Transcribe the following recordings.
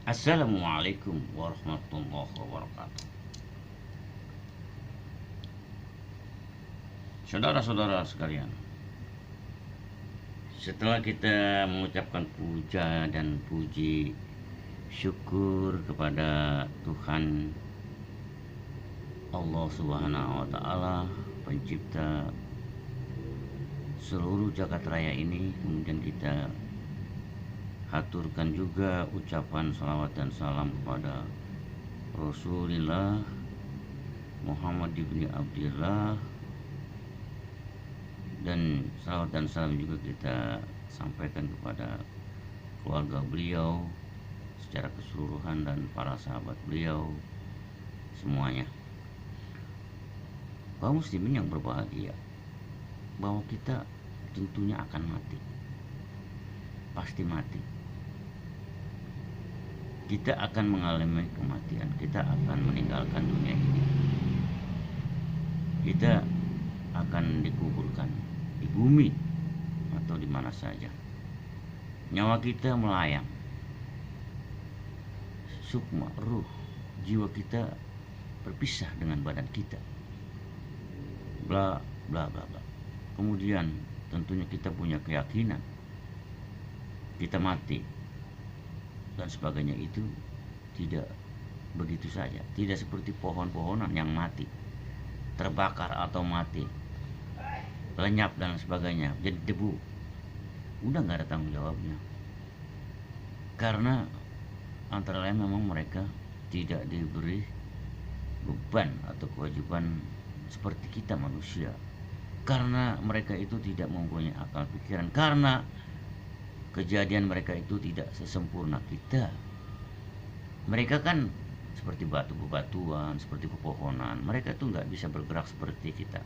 Assalamualaikum warahmatullahi wabarakatuh. Saudara-saudara sekalian, setelah kita mengucapkan puja dan puji syukur kepada Tuhan Allah Subhanahu wa taala, pencipta seluruh jagat raya ini, kemudian kita haturkan juga ucapan salawat dan salam kepada Rasulullah Muhammad ibni Abdillah, dan salawat dan salam juga kita sampaikan kepada keluarga beliau secara keseluruhan dan para sahabat beliau semuanya. Kaum muslimin yang berbahagia, bahwa kita tentunya akan mati, pasti mati. Kita akan mengalami kematian, kita akan meninggalkan dunia ini, kita akan dikuburkan di bumi atau di mana saja. Nyawa kita melayang, sukma ruh, jiwa kita berpisah dengan badan kita, bla bla bla bla. Kemudian tentunya kita punya keyakinan kita mati dan sebagainya. Itu tidak begitu saja, tidak seperti pohon-pohonan yang mati, terbakar atau mati, lenyap dan sebagainya, jadi debu, udah nggak ada tanggung jawabnya. Karena antara lain memang mereka tidak diberi beban atau kewajiban seperti kita manusia, karena mereka itu tidak mempunyai akal pikiran, karena kejadian mereka itu tidak sesempurna kita. Mereka kan seperti batu-batuan, seperti pepohonan, mereka itu nggak bisa bergerak seperti kita,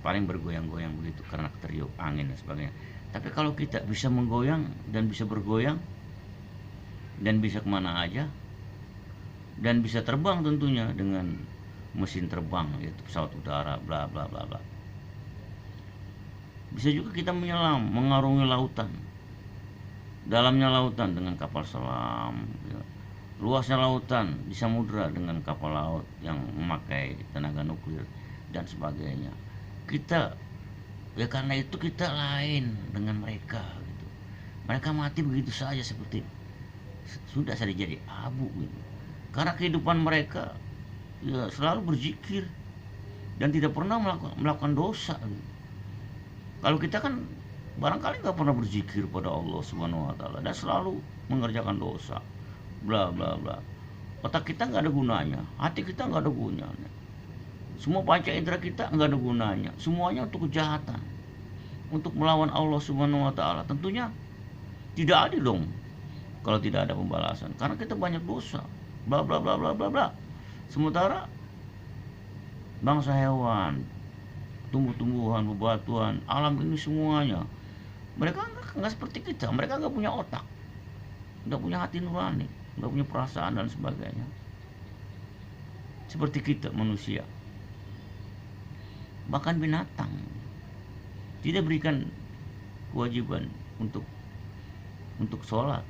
paling bergoyang-goyang begitu karena tertiup angin dan sebagainya. Tapi kalau kita bisa menggoyang dan bisa bergoyang dan bisa kemana aja dan bisa terbang tentunya dengan mesin terbang, yaitu pesawat udara, bla bla bla bla. Bisa juga kita menyelam, mengarungi lautan, dalamnya lautan dengan kapal selam, ya. Luasnya lautan di samudra dengan kapal laut yang memakai tenaga nuklir dan sebagainya. Kita, ya karena itu kita lain dengan mereka gitu. Mereka mati begitu saja seperti sudah saja jadi abu gitu. Karena kehidupan mereka ya selalu berzikir dan tidak pernah melakukan dosa gitu. Kalau kita kan barangkali nggak pernah berzikir pada Allah Subhanahu wa taala dan selalu mengerjakan dosa, bla bla bla. Otak kita nggak ada gunanya, hati kita nggak ada gunanya, semua panca indera kita nggak ada gunanya, semuanya untuk kejahatan, untuk melawan Allah Subhanahu wa taala. Tentunya tidak adil dong kalau tidak ada pembalasan, karena kita banyak dosa, bla bla bla bla bla bla. Sementara bangsa hewan, tumbuh-tumbuhan, bebatuan, alam ini semuanya, mereka nggak seperti kita, mereka nggak punya otak, nggak punya hati nurani, nggak punya perasaan dan sebagainya. Seperti kita manusia, bahkan binatang tidak berikan kewajiban untuk sholat,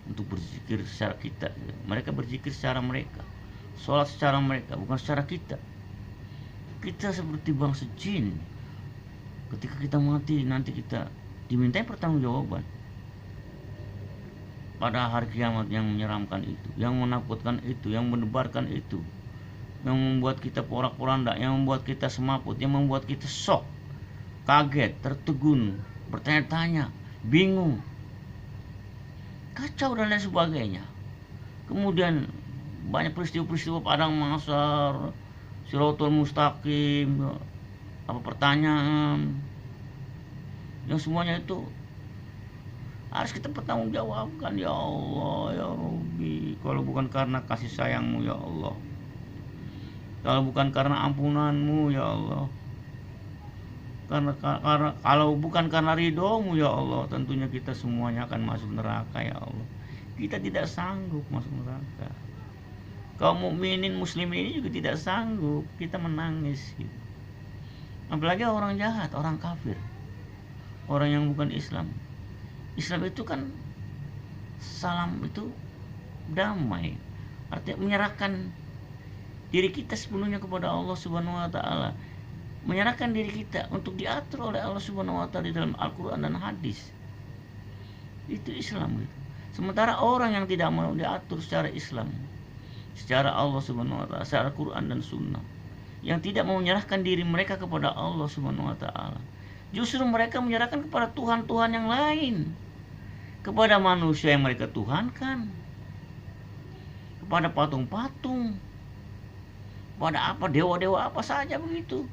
untuk berzikir secara kita. Mereka berzikir secara mereka, sholat secara mereka, bukan secara kita. Kita seperti bangsa jin. Ketika kita mati nanti kita dimintai pertanggungjawaban pada hari kiamat yang menyeramkan itu, yang menakutkan itu, yang menebarkan itu, yang membuat kita porak-poranda, yang membuat kita semaput, yang membuat kita shock, kaget, tertegun, bertanya-tanya, bingung, kacau dan lain sebagainya. Kemudian banyak peristiwa-peristiwa padang mahsyar, Siratul Mustaqim, apa pertanyaan, yang semuanya itu harus kita pertanggungjawabkan. Ya Allah, ya Rabbi, kalau bukan karena kasih sayangmu ya Allah, kalau bukan karena ampunanmu ya Allah, karena kalau bukan karena ridhomu ya Allah, tentunya kita semuanya akan masuk neraka ya Allah. Kita tidak sanggup masuk neraka. Kaum mukminin muslimin ini juga tidak sanggup, kita menangis gitu. Apalagi orang jahat, orang kafir, orang yang bukan Islam. Islam itu kan salam itu damai. Artinya menyerahkan diri kita sepenuhnya kepada Allah Subhanahu wa taala. Menyerahkan diri kita untuk diatur oleh Allah Subhanahu wa taala di dalam Al-Qur'an dan hadis. Itu Islam gitu. Sementara orang yang tidak mau diatur secara Islam, secara Allah Subhanahu wa taala, secara Quran dan Sunnah, yang tidak mau menyerahkan diri mereka kepada Allah Subhanahu wa taala, justru mereka menyerahkan kepada Tuhan-Tuhan yang lain, kepada manusia yang mereka tuhankan, kepada patung-patung, pada apa dewa-dewa apa saja begitu,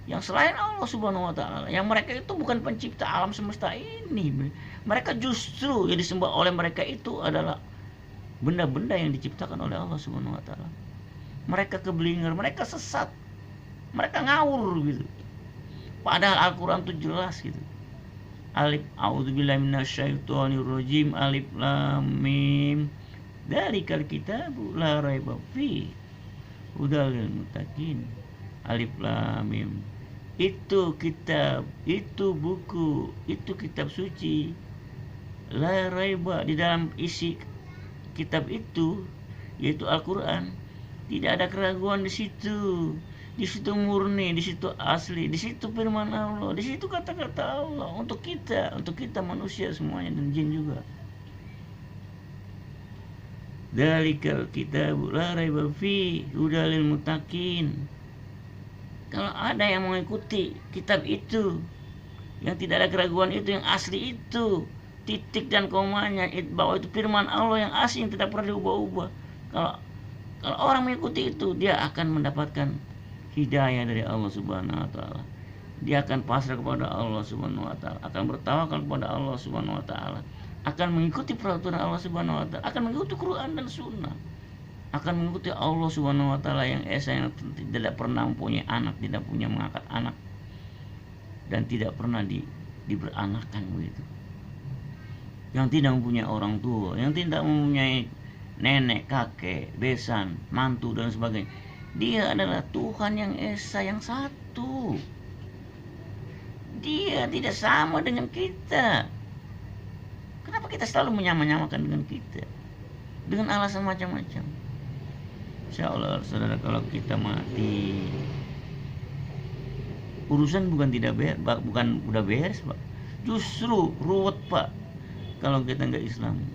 yang selain Allah Subhanahu wa taala, yang mereka itu bukan pencipta alam semesta ini. Mereka justru yang disembah oleh mereka itu adalah benda-benda yang diciptakan oleh Allah Subhanahu wa taala. Mereka keblinger, mereka sesat, mereka ngawur gitu. Padahal Al-Qur'an itu jelas gitu. Alif a'udzubillahi minasyaitonirrajim, alif lam mim. Dzalikal kitabu la raiba fi hudal lil muttaqin. Alif lam mim. Itu kitab, itu buku, itu kitab suci. La raiba, di dalam isi kitab itu, yaitu Al-Qur'an, tidak ada keraguan di situ. Di situ murni, di situ asli, di situ firman Allah, di situ kata-kata Allah untuk kita manusia semuanya dan jin juga. Dzalikal kitabu la raiba fi hudal lil muttaqin. Kalau ada yang mengikuti kitab itu, yang tidak ada keraguan itu, yang asli itu, titik dan komanya bahwa itu firman Allah yang asli yang tidak pernah diubah-ubah. Kalau orang mengikuti itu, dia akan mendapatkan hidayah dari Allah Subhanahu wa taala. Dia akan pasrah kepada Allah Subhanahu wa taala, akan bertawakal kepada Allah Subhanahu wa taala, akan mengikuti peraturan Allah Subhanahu wa taala, akan mengikuti Quran dan Sunnah, akan mengikuti Allah Subhanahu wa taala yang esa, yang tidak pernah mempunyai anak, tidak punya mengangkat anak, dan tidak pernah diberanakan begitu. Yang tidak mempunyai orang tua, yang tidak mempunyai nenek, kakek, besan, mantu dan sebagainya. Dia adalah Tuhan yang esa, yang satu. Dia tidak sama dengan kita. Kenapa kita selalu menyamakan dengan kita? Dengan alasan macam-macam. Insya Allah saudara, kalau kita mati, urusan bukan udah beres Pak. Justru ruwet Pak kalau kita nggak Islam.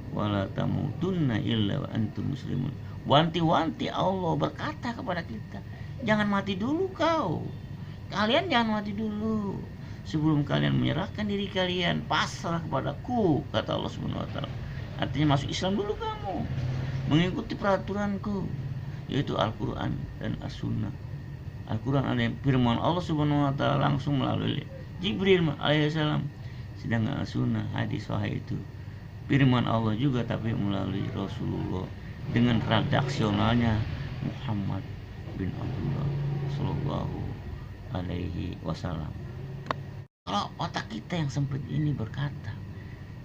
Wala tamutunna illa wa antum muslimun. Wanti-wanti Allah berkata kepada kita, jangan mati dulu kau. Kalian jangan mati dulu. Sebelum kalian menyerahkan diri kalian pasrah kepadaku, kata Allah Subhanahu wa taala. Artinya masuk Islam dulu kamu, mengikuti peraturanku, yaitu Al-Quran dan As-Sunnah. Al-Quran ada firman Allah Subhanahu wa taala langsung melalui Jibril alaihissalam, sedangkan As-Sunnah hadis sahih itu firman Allah juga tapi melalui Rasulullah dengan redaksionalnya Muhammad bin Abdullah sallallahu alaihi wasallam. Kalau otak kita yang sempit ini berkata,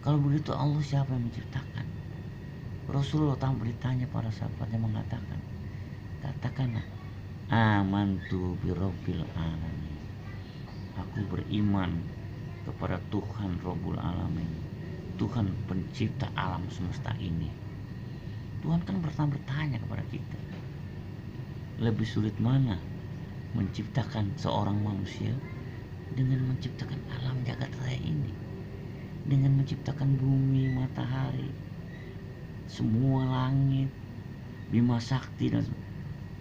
kalau begitu Allah siapa yang menciptakan? Rasulullah tanpa ditanya para sahabatnya mengatakan, katakanlah, amantu birabbil alamin. Aku beriman kepada Tuhan Rabbul Alamin, Tuhan pencipta alam semesta ini. Tuhan kan pernah bertanya kepada kita, lebih sulit mana menciptakan seorang manusia dengan menciptakan alam jagat raya ini, dengan menciptakan bumi, matahari, semua langit, Bima Sakti, dan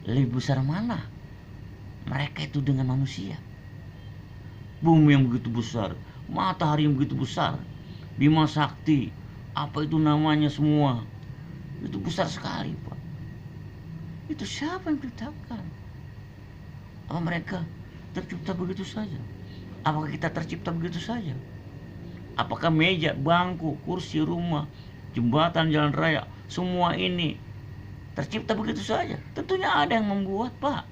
lebih besar mana mereka itu dengan manusia? Bumi yang begitu besar, matahari yang begitu besar, Bima Sakti, apa itu namanya semua, itu besar sekali Pak. Itu siapa yang menciptakan? Apa mereka tercipta begitu saja? Apakah kita tercipta begitu saja? Apakah meja, bangku, kursi, rumah, jembatan, jalan raya, semua ini tercipta begitu saja? Tentunya ada yang membuat Pak.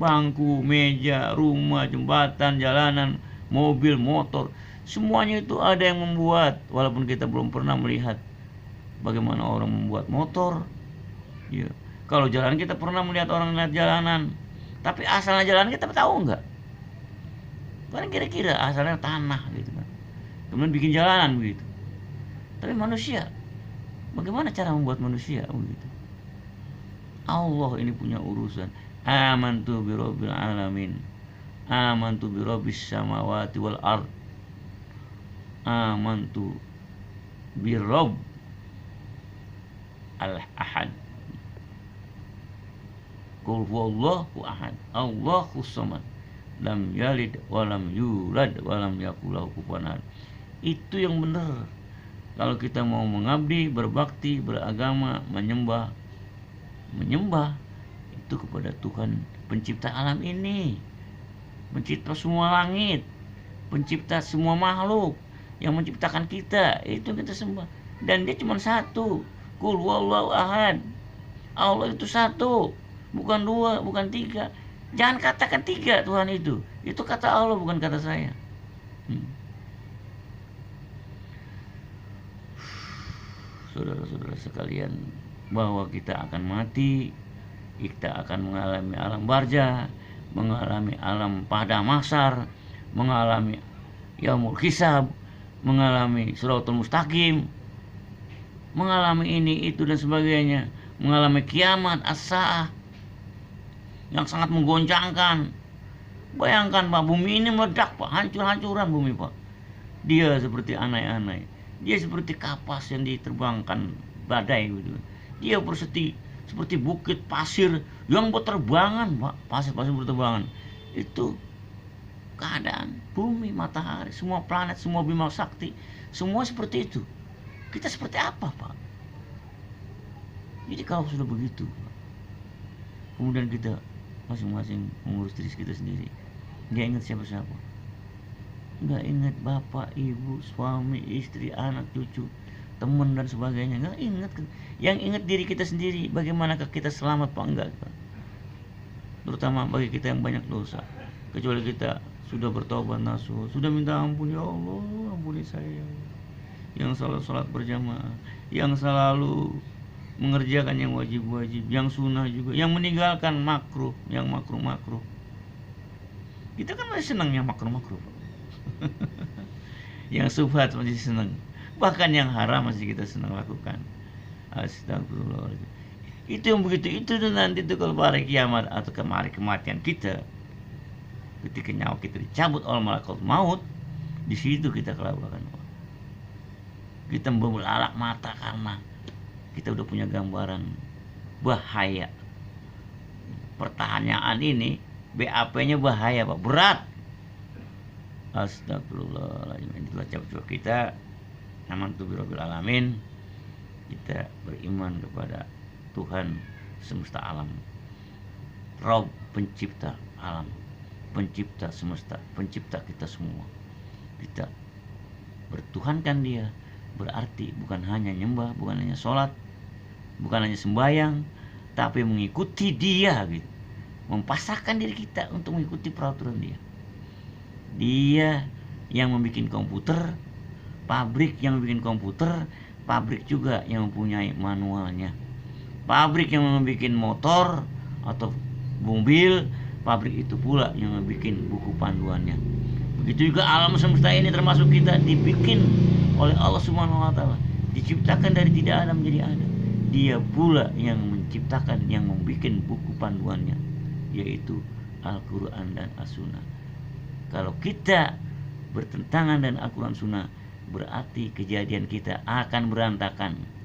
Bangku, meja, rumah, jembatan, jalanan, mobil, motor, semuanya itu ada yang membuat. Walaupun kita belum pernah melihat bagaimana orang membuat motor ya. Kalau jalan kita pernah melihat orang lihat jalanan, tapi asalnya jalan kita tahu enggak? Kan kira-kira asalnya tanah gitu kan, kemudian bikin jalanan begitu. Tapi manusia Bagaimana cara membuat manusia begitu? Allah ini punya urusan. Amantu birabbil alamin, amantu birabbis samawati wal ard, amantu birabb al ahad, qul huwallahu ahad, Allahus samad, lam yalid walam yulad walam yakul lahu kufuwan ahad. Itu yang benar. Kalau kita mau mengabdi, berbakti, beragama, menyembah itu kepada Tuhan pencipta alam ini, pencipta semua langit, pencipta semua makhluk, yang menciptakan kita, itu yang kita sembah. Dan dia cuma satu, qul huwallahu ahad. Allah itu satu, bukan dua, bukan tiga. Jangan katakan tiga Tuhan itu kata Allah, bukan kata saya. Saudara-saudara sekalian, bahwa kita akan mati, kita akan mengalami alam barzah, mengalami alam pada mahsyar, mengalami yaumul hisab, mengalami siratal mustaqim, mengalami ini itu dan sebagainya, mengalami kiamat as-saah yang sangat menggoncangkan. Bayangkan Pak, bumi ini meledak Pak, hancur-hancuran bumi Pak. Dia seperti anai-anai, dia seperti kapas yang diterbangkan badai gitu. Dia seperti bukit pasir yang berterbangan Pak, pasir-pasir berterbangan. Itu keadaan bumi, matahari, semua planet, semua bima sakti, semua seperti itu. Kita seperti apa Pak? Jadi kalau sudah begitu Pak, kemudian kita masing-masing mengurus diri kita sendiri, nggak ingat siapa-siapa, nggak ingat bapak, ibu, suami, istri, anak, cucu, teman dan sebagainya, nggak ingat. Yang ingat diri kita sendiri, bagaimanakah kita selamat Pak? Enggak Pak. Terutama bagi kita yang banyak dosa. Kecuali kita sudah bertobat nasuh, sudah minta ampun, ya Allah ampuni saya, yang selalu sholat berjamaah, yang selalu mengerjakan yang wajib-wajib, yang sunnah juga, yang meninggalkan makruh, yang makruh-makruh. Kita kan masih senang yang makruh-makruh yang subhat masih senang, bahkan yang haram masih kita senang lakukan. Astagfirullahaladzim. Itu yang begitu, itu nanti itu kalau hari kiamat atau hari kematian kita, ketika nyawa kita dicabut oleh malaikat maut, di situ kita kelabakan. Kita membelalak mata karena kita udah punya gambaran bahaya. Pertanyaan ini BAP-nya bahaya Pak, berat. Astagfirullahaladzim. Itulah coba kita amantu birabbil alamin. Kita beriman kepada Tuhan semesta alam, Rabb pencipta alam, pencipta semesta, pencipta kita semua. Kita bertuhankan dia, berarti bukan hanya nyembah, bukan hanya sholat, bukan hanya sembahyang, tapi mengikuti dia gitu. Mempasrahkan diri kita untuk mengikuti peraturan dia. Dia yang membuat komputer, pabrik yang membuat komputer, pabrik juga yang mempunyai manualnya. Pabrik yang membuat motor atau mobil, pabrik itu pula yang membuat buku panduannya. Begitu juga alam semesta ini termasuk kita dibikin oleh Allah Subhanahu wa taala, diciptakan dari tidak ada menjadi ada. Dia pula yang menciptakan, yang membuat buku panduannya, yaitu Al-Qur'an dan As-Sunnah. Kalau kita bertentangan dengan Al-Qur'an Sunnah, berarti kejadian kita akan berantakan.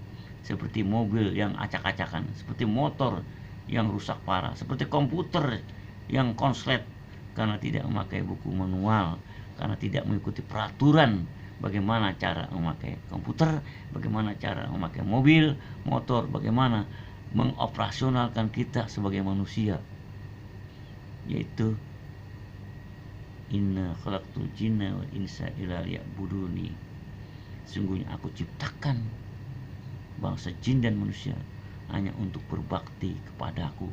Seperti mobil yang acak-acakan, seperti motor yang rusak parah, seperti komputer yang konslet karena tidak memakai buku manual, karena tidak mengikuti peraturan bagaimana cara memakai komputer, bagaimana cara memakai mobil, motor, bagaimana mengoperasionalkan kita sebagai manusia, yaitu inna khalaqtul jinna wal insa illa liya'buduni. Sungguhnya aku ciptakan bangsa jin dan manusia hanya untuk berbakti kepadaku,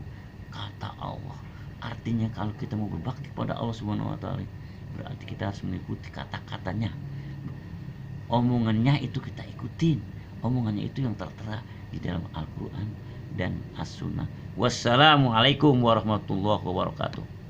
kata Allah. Artinya kalau kita mau berbakti kepada Allah Subhanahu wa taala, berarti kita harus mengikuti kata-katanya. Omongannya itu kita ikutin. Omongannya itu yang tertera di dalam Al-Qur'an dan As-Sunnah. Wassalamualaikum warahmatullahi wabarakatuh.